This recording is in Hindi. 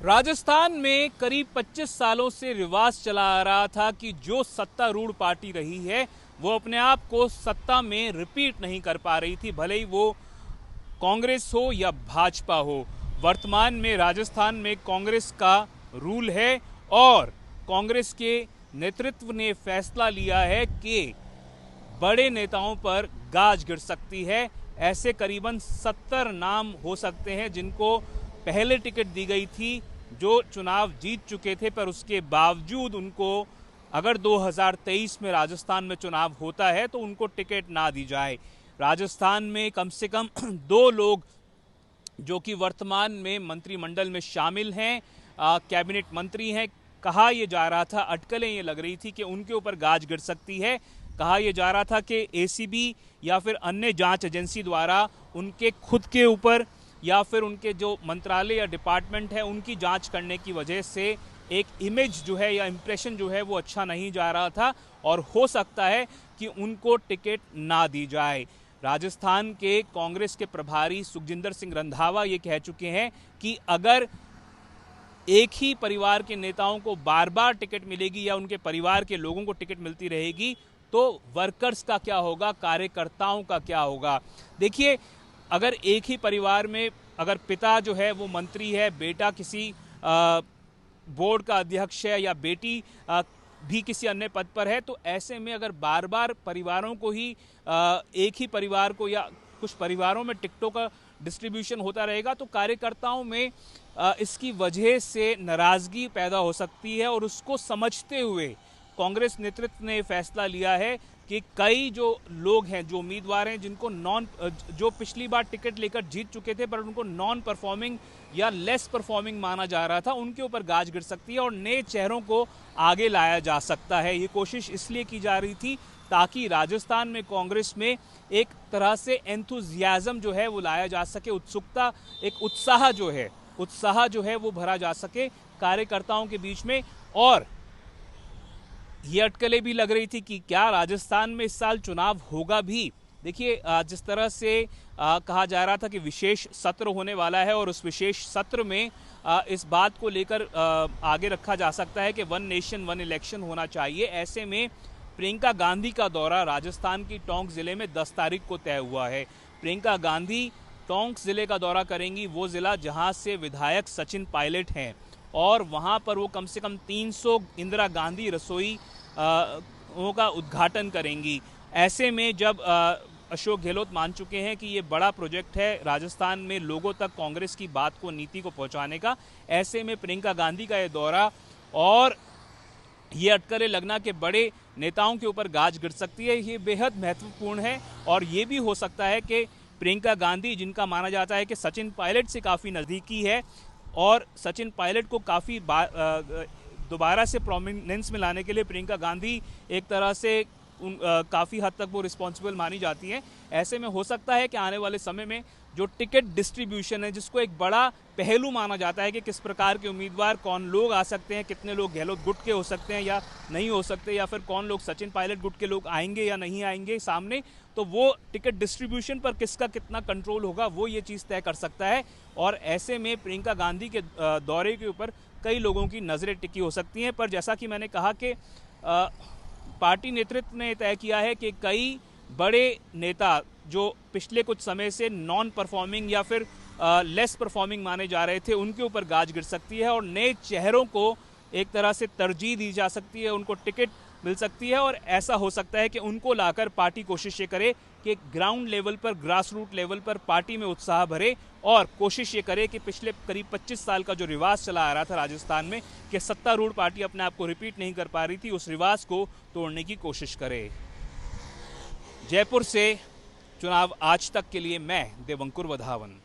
राजस्थान में करीब 25 सालों से रिवाज चला आ रहा था कि जो सत्तारूढ़ पार्टी रही है वो अपने आप को सत्ता में रिपीट नहीं कर पा रही थी, भले ही वो कांग्रेस हो या भाजपा हो। वर्तमान में राजस्थान में कांग्रेस का रूल है और कांग्रेस के नेतृत्व ने फैसला लिया है कि बड़े नेताओं पर गाज गिर सकती है। ऐसे करीबन 70 नाम हो सकते हैं जिनको पहले टिकट दी गई थी, जो चुनाव जीत चुके थे, पर उसके बावजूद उनको अगर 2023 में राजस्थान में चुनाव होता है तो उनको टिकट ना दी जाए। राजस्थान में कम से कम 2 लोग जो कि वर्तमान में मंत्रिमंडल में शामिल हैं, कैबिनेट मंत्री हैं, कहा यह जा रहा था, अटकलें ये लग रही थी कि उनके ऊपर गाज गिर सकती है। कहा यह जा रहा था कि एसीबी या फिर अन्य जांच एजेंसी द्वारा उनके खुद के ऊपर या फिर उनके जो मंत्रालय या डिपार्टमेंट है उनकी जांच करने की वजह से एक इमेज जो है या इम्प्रेशन जो है वो अच्छा नहीं जा रहा था और हो सकता है कि उनको टिकट ना दी जाए। राजस्थान के कांग्रेस के प्रभारी सुखजिंदर सिंह रंधावा ये कह चुके हैं कि अगर एक ही परिवार के नेताओं को बार बार टिकट मिलेगी या उनके परिवार के लोगों को टिकट मिलती रहेगी तो वर्कर्स का क्या होगा, कार्यकर्ताओं का क्या होगा। देखिए, अगर एक ही परिवार में अगर पिता जो है वो मंत्री है, बेटा किसी बोर्ड का अध्यक्ष है या बेटी भी किसी अन्य पद पर है, तो ऐसे में अगर बार बार परिवारों को ही एक ही परिवार को या कुछ परिवारों में टिकटों का डिस्ट्रीब्यूशन होता रहेगा तो कार्यकर्ताओं में इसकी वजह से नाराजगी पैदा हो सकती है। और उसको समझते हुए कांग्रेस नेतृत्व ने फैसला लिया है कि कई जो लोग हैं, जो उम्मीदवार हैं, जिनको जो पिछली बार टिकट लेकर जीत चुके थे पर उनको नॉन परफॉर्मिंग या लेस परफॉर्मिंग माना जा रहा था, उनके ऊपर गाज गिर सकती है और नए चेहरों को आगे लाया जा सकता है। ये कोशिश इसलिए की जा रही थी ताकि राजस्थान में कांग्रेस में एक तरह से एंथुजियाज्म जो है वो लाया जा सके, उत्सुकता, एक उत्साह जो है वो भरा जा सके कार्यकर्ताओं के बीच में। और ये अटकलें भी लग रही थी कि क्या राजस्थान में इस साल चुनाव होगा भी। देखिए, जिस तरह से कहा जा रहा था कि विशेष सत्र होने वाला है और उस विशेष सत्र में इस बात को लेकर आगे रखा जा सकता है कि 1 नेशन 1 इलेक्शन होना चाहिए। ऐसे में प्रियंका गांधी का दौरा राजस्थान की टोंक जिले में 10 तारीख को तय हुआ है। प्रियंका गांधी टोंक जिले का दौरा करेंगी, वो जिला जहां से विधायक सचिन पायलट हैं, और वहां पर वो कम से कम 300 इंदिरा गांधी रसोई का उद्घाटन करेंगी। ऐसे में जब अशोक गहलोत मान चुके हैं कि ये बड़ा प्रोजेक्ट है राजस्थान में लोगों तक कांग्रेस की बात को, नीति को पहुंचाने का, ऐसे में प्रियंका गांधी का ये दौरा और ये अटकलें लगना कि बड़े नेताओं के ऊपर गाज गिर सकती है, ये बेहद महत्वपूर्ण है। और ये भी हो सकता है कि प्रियंका गांधी, जिनका माना जाता है कि सचिन पायलट से काफ़ी नज़दीकी है और सचिन पायलट को काफ़ी दोबारा से प्रोमिनेंस में लाने के लिए प्रियंका गांधी एक तरह से काफ़ी हद तक वो रिस्पॉन्सिबल मानी जाती हैं। ऐसे में हो सकता है कि आने वाले समय में जो टिकट डिस्ट्रीब्यूशन है, जिसको एक बड़ा पहलू माना जाता है कि किस प्रकार के उम्मीदवार, कौन लोग आ सकते हैं, कितने लोग गहलोत गुट के हो सकते हैं या नहीं हो सकते, या फिर कौन लोग सचिन पायलट गुट के लोग आएंगे या नहीं आएंगे सामने, तो वो टिकट डिस्ट्रीब्यूशन पर किसका कितना कंट्रोल होगा वो ये चीज़ तय कर सकता है। और ऐसे में प्रियंका गांधी के दौरे के ऊपर कई लोगों की नज़रें टिकी हो सकती हैं। पर जैसा कि मैंने कहा कि पार्टी नेतृत्व ने तय किया है कि कई बड़े नेता जो पिछले कुछ समय से नॉन परफॉर्मिंग या फिर लेस परफॉर्मिंग माने जा रहे थे, उनके ऊपर गाज गिर सकती है और नए चेहरों को एक तरह से तरजीह दी जा सकती है, उनको टिकट मिल सकती है। और ऐसा हो सकता है कि उनको लाकर पार्टी कोशिश ये करे कि ग्राउंड लेवल पर, ग्रास रूट लेवल पर पार्टी में उत्साह भरे और कोशिश ये करे कि पिछले करीब 25 साल का जो रिवाज चला आ रहा था राजस्थान में कि सत्तारूढ़ पार्टी अपने आप को रिपीट नहीं कर पा रही थी, उस रिवाज को तोड़ने की कोशिश करे। जयपुर से चुनाव आज तक के लिए मैं देवंकुर वधावन।